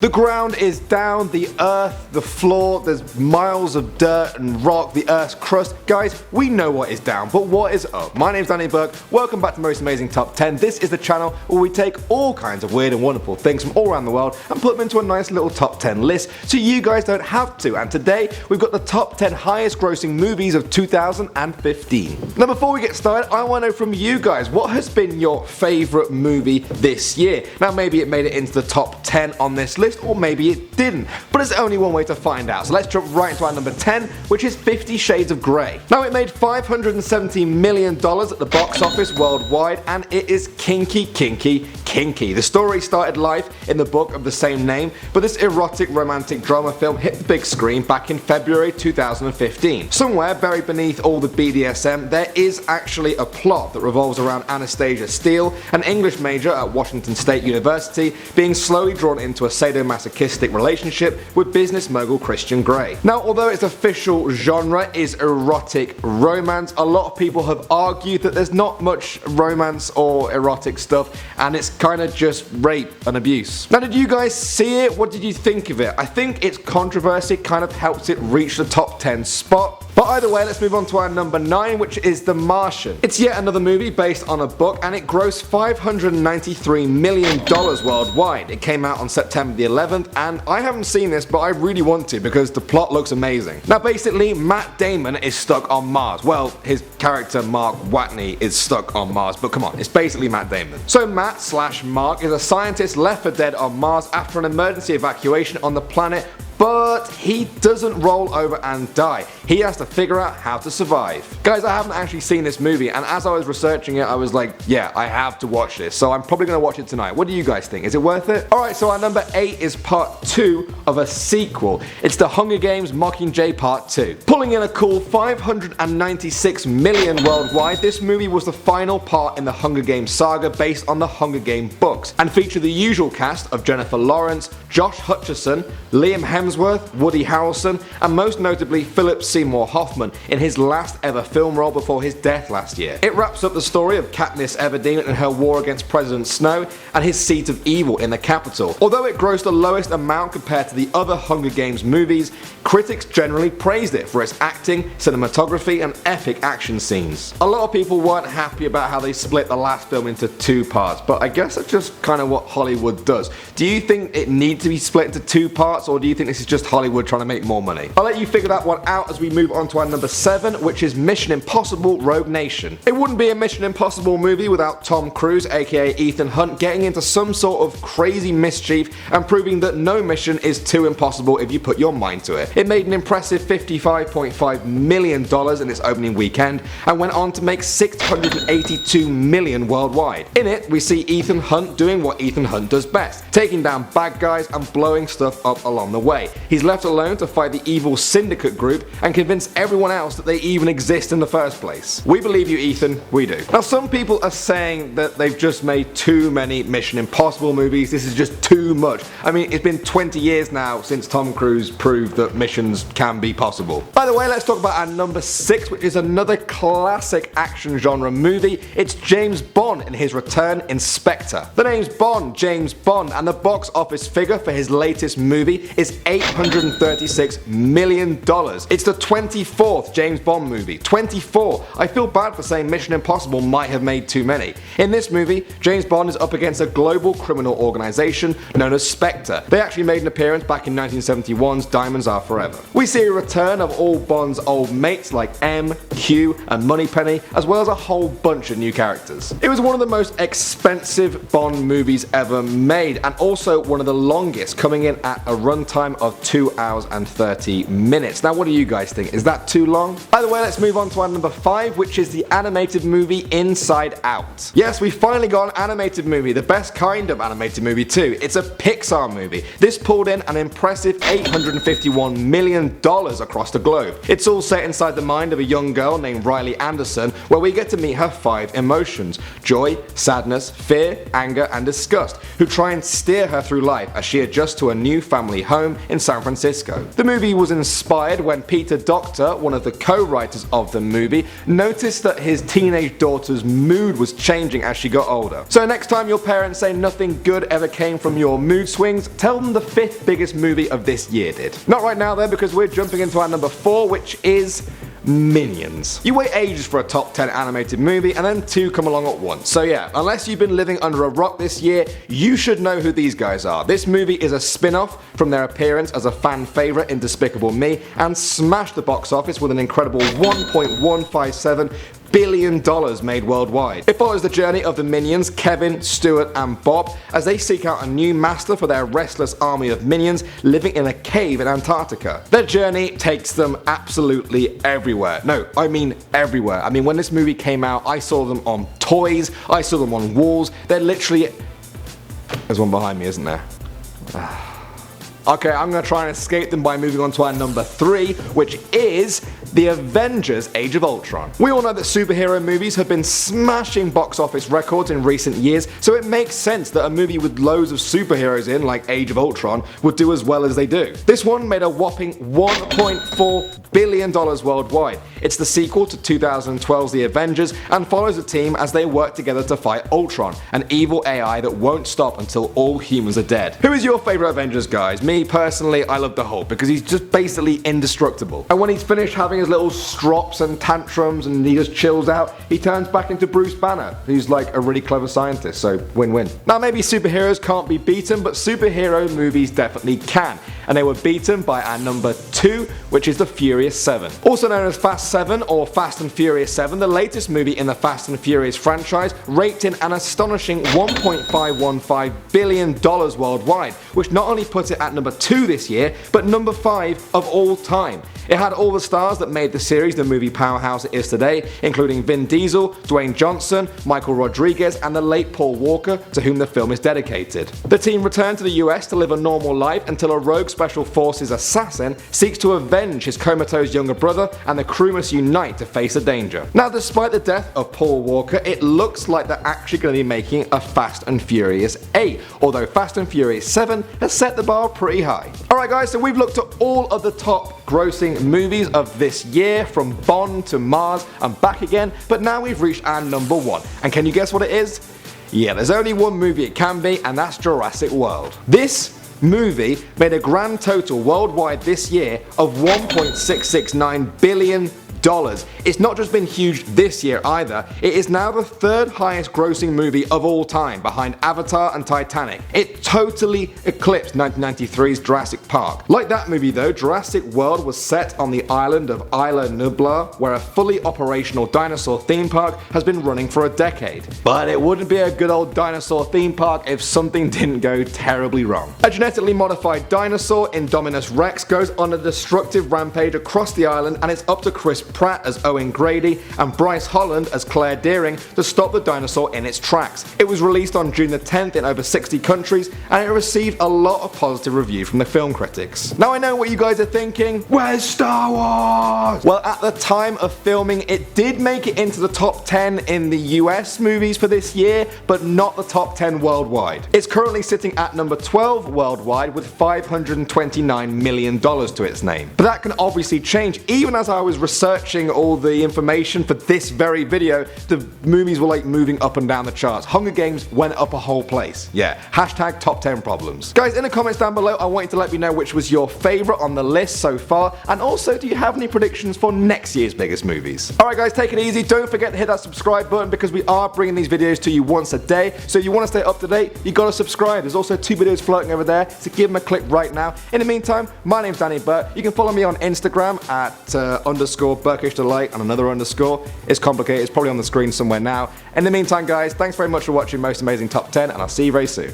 The ground is down, the earth, the floor, there's miles of dirt and rock, the earth's crust. Guys, we know what is down, but what is up? My name's Burke, welcome back to Most Amazing Top 10. This is the channel where we take all kinds of weird and wonderful things from all around the world and put them into a nice little top 10 list so you guys don't have to. And today, we've got the top 10 highest grossing movies of 2015. Now before we get started, I want to know from you guys, what has been your favourite movie this year? Now maybe it made it into the top 10 on this list, or maybe it didn't, but there's only one way to find out. So let's jump right into our number 10, which is 50 Shades of Grey. Now it made $570 million at the box office worldwide, and it is kinky. The story started life in the book of the same name, but this erotic romantic drama film hit the big screen back in February 2015. Somewhere buried beneath all the BDSM, there is actually a plot that revolves around Anastasia Steele, an English major at Washington State University, being slowly drawn into a sadomasochistic relationship with business mogul Christian Grey. Now, although its official genre is erotic romance, a lot of people have argued that there's not much romance or erotic stuff, and it's kind of just rape and abuse. Now, did you guys see it? What did you think of it? I think its controversy kind of helps it reach the top 10 spot. But either way, let's move on to our number 9, which is The Martian. It's yet another movie based on a book, and it grossed $593 million worldwide. It came out on September the 11th, and I haven't seen this, but I really want to because the plot looks amazing. Now basically, Matt Damon is stuck on Mars. Well, his character Mark Watney is stuck on Mars, but come on, it's basically Matt Damon. So Matt/Mark is a scientist left for dead on Mars after an emergency evacuation on the planet, but he doesn't roll over and die. He has to figure out how to survive. Guys, I haven't actually seen this movie, and as I was researching it, I was like, yeah, I have to watch this, so I'm probably gonna watch it tonight. What do you guys think? Is it worth it? Alright, so our number 8 is part 2 of a sequel. It's The Hunger Games Mockingjay Part 2. Pulling in a cool $596 million worldwide, this movie was the final part in the Hunger Games saga based on the Hunger Games books, and featured the usual cast of Jennifer Lawrence, Josh Hutcherson, Liam Hemsworth, Woody Harrelson, and most notably Philip Seymour Hoffman in his last ever film role before his death last year. It wraps up the story of Katniss Everdeen and her war against President Snow and his seat of evil in the Capitol. Although it grossed the lowest amount compared to the other Hunger Games movies, critics generally praised it for its acting, cinematography, and epic action scenes. A lot of people weren't happy about how they split the last film into 2 parts, but I guess that's just kind of what Hollywood does. Do you think it needs to be split into 2 parts, or do you think this is just Hollywood trying to make more money? I'll let you figure that one out as we move on to our number 7, which is Mission Impossible Rogue Nation. It wouldn't be a Mission Impossible movie without Tom Cruise, aka Ethan Hunt, getting into some sort of crazy mischief and proving that no mission is too impossible if you put your mind to it. It made an impressive $55.5 million in its opening weekend and went on to make $682 million worldwide. In it, we see Ethan Hunt doing what Ethan Hunt does best, taking down bad guys and blowing stuff up along the way. He's left alone to fight the evil syndicate group and convince everyone else that they even exist in the first place. We believe you, Ethan, we do. Now some people are saying that they've just made too many Mission Impossible movies, this is just too much. I mean, it's been 20 years now since Tom Cruise proved that missions can be possible. By the way, let's talk about our number 6, which is another classic action genre movie. It's James Bond in his return in Spectre. The name's Bond, James Bond, and the box office figure for his latest movie is $836 million. It's the 24th James Bond movie. 24! I feel bad for saying Mission Impossible might have made too many. In this movie, James Bond is up against a global criminal organization known as Spectre. They actually made an appearance back in 1971's Diamonds Are Forever. We see a return of all Bond's old mates like M, Q, and Moneypenny, as well as a whole bunch of new characters. It was one of the most expensive Bond movies ever made, and also one of the longest, coming in at a runtime of 2 hours and 30 minutes. Now what do you guys think? Is that too long? Either way, let's move on to our number 5, which is the animated movie Inside Out. Yes, we finally got an animated movie, the best kind of animated movie too. It's a Pixar movie. This pulled in an impressive $851 million across the globe. It's all set inside the mind of a young girl named Riley Anderson, where we get to meet her 5 emotions: joy, sadness, fear, anger, and disgust, who try and steer her through life as she adjusts to a new family home in San Francisco. The movie was inspired when Peter Docter, one of the co-writers of the movie, noticed that his teenage daughter's mood was changing as she got older. So next time your parents say nothing good ever came from your mood swings, tell them the 5th biggest movie of this year did. Not right now though, because we're jumping into our number 4, which is Minions. You wait ages for a top 10 animated movie and then 2 come along at once. So yeah, unless you've been living under a rock this year, you should know who these guys are. This movie is a spin-off from their appearance as a fan favourite in Despicable Me and smashed the box office with an incredible $1.157 billion made worldwide. It follows the journey of the Minions, Kevin, Stuart and Bob, as they seek out a new master for their restless army of minions living in a cave in Antarctica. Their journey takes them absolutely everywhere. No, I mean everywhere. I mean, when this movie came out, I saw them on toys, I saw them on walls. They're literally... There's one behind me, isn't there? Okay, I'm going to try and escape them by moving on to our number 3, which is the Avengers Age of Ultron. We all know that superhero movies have been smashing box office records in recent years, so it makes sense that a movie with loads of superheroes in, like Age of Ultron, would do as well as they do. This one made a whopping $1.4 billion worldwide. It's the sequel to 2012's The Avengers and follows the team as they work together to fight Ultron, an evil AI that won't stop until all humans are dead. Who is your favourite Avengers, guys? Me personally, I love the Hulk because he's just basically indestructible. And when he's finished having his little strops and tantrums and he just chills out, he turns back into Bruce Banner, who's like a really clever scientist, so win-win. Now maybe superheroes can't be beaten, but superhero movies definitely can. And they were beaten by our number 2, which is the Furious 7. Also known as Fast 7 or Fast and Furious 7, the latest movie in the Fast and Furious franchise raked in an astonishing $1.515 billion worldwide, which not only put it at number 2 this year, but number 5 of all time. It had all the stars that made the series the movie powerhouse it is today, including Vin Diesel, Dwayne Johnson, Michael Rodriguez and the late Paul Walker, to whom the film is dedicated. The team returned to the US to live a normal life until a rogue Special Forces assassin seeks to avenge his comatose younger brother, and the crew must unite to face the danger. Now despite the death of Paul Walker, it looks like they're actually going to be making a Fast and Furious 8, although Fast and Furious 7 has set the bar pretty high. Alright guys, so we've looked at all of the top grossing movies of this year, from Bond to Mars and back again, but now we've reached our number 1. And can you guess what it is? Yeah, there's only one movie it can be, and that's Jurassic World. This movie made a grand total worldwide this year of $1.669 billion. It's not just been huge this year either, it is now the 3rd highest grossing movie of all time, behind Avatar and Titanic. It totally eclipsed 1993's Jurassic Park. Like that movie though, Jurassic World was set on the island of Isla Nublar, where a fully operational dinosaur theme park has been running for a decade. But it wouldn't be a good old dinosaur theme park if something didn't go terribly wrong. A genetically modified dinosaur, Indominus Rex, goes on a destructive rampage across the island, and it's up to Chris Pratt as Owen Grady and Bryce Holland as Claire Dearing to stop the dinosaur in its tracks. It was released on June the 10th in over 60 countries, and it received a lot of positive review from the film critics. Now I know what you guys are thinking, where's Star Wars? Well, at the time of filming, it did make it into the top 10 in the US movies for this year, but not the top 10 worldwide. It's currently sitting at number 12 worldwide with $529 million to its name. But that can obviously change. Even as I was researching all the information for this very video, the movies were like moving up and down the charts. Hunger Games went up a whole place. Yeah, hashtag top 10 problems. Guys, in the comments down below, I want you to let me know which was your favourite on the list so far, and also do you have any predictions for next year's biggest movies? Alright guys, take it easy, don't forget to hit that subscribe button because we are bringing these videos to you once a day, so if you want to stay up to date, you gotta subscribe. There's also 2 videos floating over there, so give them a click right now. In the meantime, my name's Danny Burke. You can follow me on Instagram at _Burkish Delight and another underscore. It's complicated, it's probably on the screen somewhere now. In the meantime guys, thanks very much for watching Most Amazing Top 10, and I'll see you very soon.